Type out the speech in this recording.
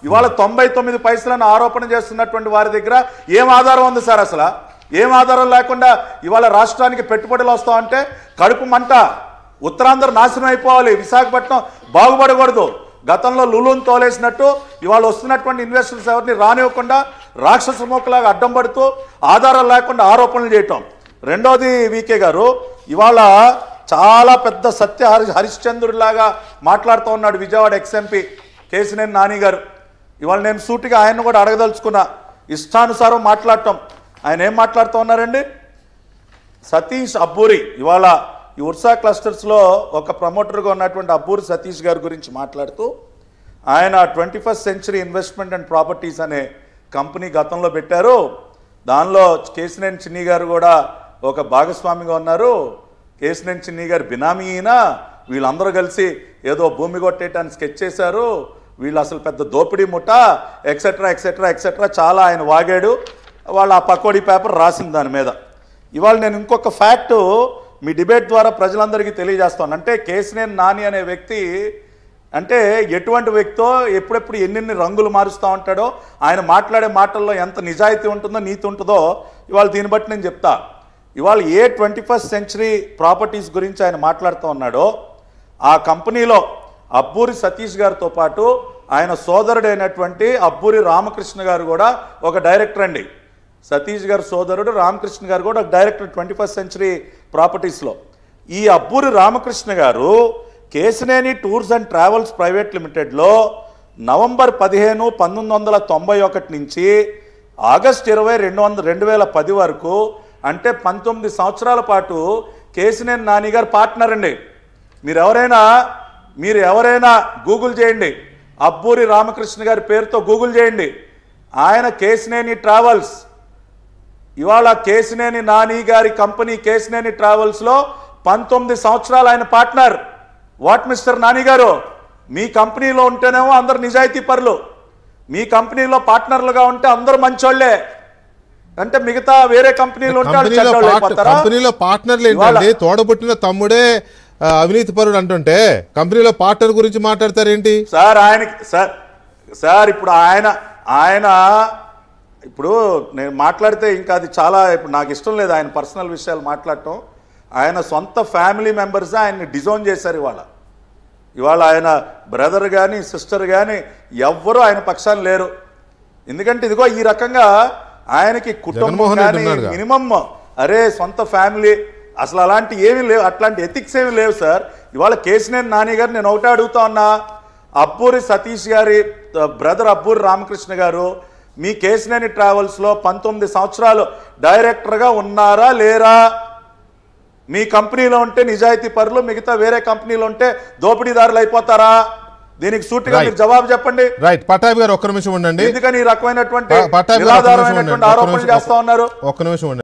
ఇవాళ 99 పైసలను ఆరోపణ చేస్తున్నటువంటి వారి దగ్గర ఏం ఆధారం ఉంది సార్? అసలు ఏం ఆధారం లేకుండా ఇవాళ రాష్ట్రానికి పెట్టుబడులు వస్తామంటే కడుపు మంట, ఉత్తరాంధ్ర నాశనం అయిపోవాలి, విశాఖపట్నం బాగుపడకూడదు. గతంలో లులును తోలేసినట్టు ఇవాళ వస్తున్నటువంటి ఇన్వెస్టర్స్ ఎవరిని రానివ్వకుండా రాక్షస మొక్కలాగా అడ్డం పడుతూ ఆధారం లేకుండా ఆరోపణలు చేయటం. రెండోది వీకే గారు ఇవాళ చాలా పెద్ద సత్య హరిశ్చంద్రుడిలాగా మాట్లాడుతూ ఉన్నాడు విజయవాడ ఎక్స్ఎంపీ కేసినేని నాని గారు. ఇవాళ నేను సూటిగా ఆయన్ని కూడా అడగదలుచుకున్నా, ఇష్టానుసారం మాట్లాడటం. ఆయన ఏం మాట్లాడుతూ ఉన్నారండి? సతీష్ అబ్బూరి ఇవాళ ఈ ఉర్సా క్లస్టర్స్లో ఒక ప్రమోటర్గా ఉన్నటువంటి అబ్బూరి సతీష్ గారి గురించి మాట్లాడుతూ ఆయన 21st century investment and properties అనే కంపెనీ గతంలో పెట్టారు. దానిలో కేసినేని చిన్ని గారు కూడా ఒక భాగస్వామిగా ఉన్నారు. కేసినేని చిన్ని గారు బినామీ అయినా వీళ్ళందరూ కలిసి ఏదో భూమి కొట్టేయటానికి స్కెచ్ చేశారు, వీళ్ళు అసలు పెద్ద దోపిడీ ముఠ ఎక్సెట్రా ఎక్సెట్రా ఎక్సెట్రా చాలా ఆయన వాగాడు. వాళ్ళు ఆ పకోడీ పేపర్ రాసింది దాని మీద. ఇవాళ నేను ఇంకొక ఫ్యాక్టు మీ డిబేట్ ద్వారా ప్రజలందరికీ తెలియజేస్తాను. అంటే కేసినేని నాని అనే వ్యక్తి అంటే ఎటువంటి వ్యక్తో ఎప్పుడెప్పుడు ఎన్నెన్ని రంగులు మారుస్తూ ఉంటాడో, ఆయన మాట్లాడే మాటల్లో ఎంత నిజాయితీ ఉంటుందో నీతి ఉంటుందో ఇవాళ దీన్ని బట్టి నేను చెప్తా. ఇవాళ ఏ 21st సెంచరీ ప్రాపర్టీస్ గురించి ఆయన మాట్లాడుతూ ఉన్నాడో ఆ కంపెనీలో అబ్బూరి సతీష్ గారితో పాటు ఆయన సోదరుడైనటువంటి అబ్బూరి రామకృష్ణ గారు కూడా ఒక డైరెక్టర్ అండి. సతీష్ గారు సోదరుడు రామకృష్ణ గారు కూడా ఒక డైరెక్టర్ 21st సెంచరీ ప్రాపర్టీస్లో. ఈ అబ్బూరి రామకృష్ణ గారు Kesineni tours and travels private లిమిటెడ్లో నవంబర్ 15, 1991 నుంచి ఆగస్ట్ 20, 2010 వరకు అంటే 19 సంవత్సరాల పాటు కేసినేని నాని గారు పార్ట్నర్ అండి. మీరు ఎవరైనా గూగుల్ చేయండి, అబ్బూరి రామకృష్ణ గారి పేరుతో గూగుల్ చేయండి. ఆయన కేసినేని ట్రావెల్స్ ఇవాళ కేసినేని నాని గారి కంపెనీ కేసినేని ట్రావెల్స్లో 19 సంవత్సరాలు ఆయన పార్ట్నర్. వాట్ మిస్టర్ నాని గారు, మీ కంపెనీలో ఉంటేనేమో అందరు నిజాయితీ పరులు, మీ కంపెనీలో పార్ట్నర్లుగా ఉంటే అందరూ మంచోళ్లే, అంటే మిగతా వేరే కంపెనీలు ఉంటే కంపెనీలో పార్ట్నర్లు ఏంటండి? తోడబుట్టిన తమ్ముడే అవినీతి పరుడు అంటుంటే కంపెనీలో పార్ట్నర్ గురించి మాట్లాడతారేంటి సార్? ఆయనకి సార్ ఇప్పుడు ఆయన ఇప్పుడు నేను మాట్లాడితే ఇంకా అది చాలా ఇప్పుడు నాకు ఇష్టం లేదు ఆయన పర్సనల్ విషయాలు మాట్లాడటం. ఆయన సొంత ఫ్యామిలీ మెంబర్స్ ఆయన్ని డిజోన్ చేశారు. ఇవాళ ఆయన బ్రదర్ కానీ సిస్టర్ కానీ ఎవ్వరూ ఆయన పక్షాన లేరు. ఎందుకంటే ఇదిగో ఈ రకంగా ఆయనకి కుటుంబం కానీ మినిమం అరే సొంత ఫ్యామిలీ అసలు అలాంటి ఏమీ లేవు, అట్లాంటి ఎథిక్స్ ఏమీ లేవు సార్. ఇవాళ కేసినేని నాని గారు నేను ఒకటే అడుగుతా ఉన్నా, అబ్బూరి సతీష్ గారి బ్రదర్ అబ్బూరి రామకృష్ణ గారు మీ కేసినేని ట్రావెల్స్లో 19 సంవత్సరాలు డైరెక్టర్గా ఉన్నారా లేరా? మీ కంపెనీలో ఉంటే నిజాయితీ పరులు, మిగతా వేరే కంపెనీలో ఉంటే దోపిడీదారులు అయిపోతారా? దీనికి సూటిగా మీరు జవాబు చెప్పండి. రైట్ పటాబి గారు ఒక్క నిమిషం ఉండండి. ఎందుకని ఈ రకమైనటువంటి ఆరోపణలు చేస్తా ఉన్నారు? ఒక్క నిమిషం ఉండండి.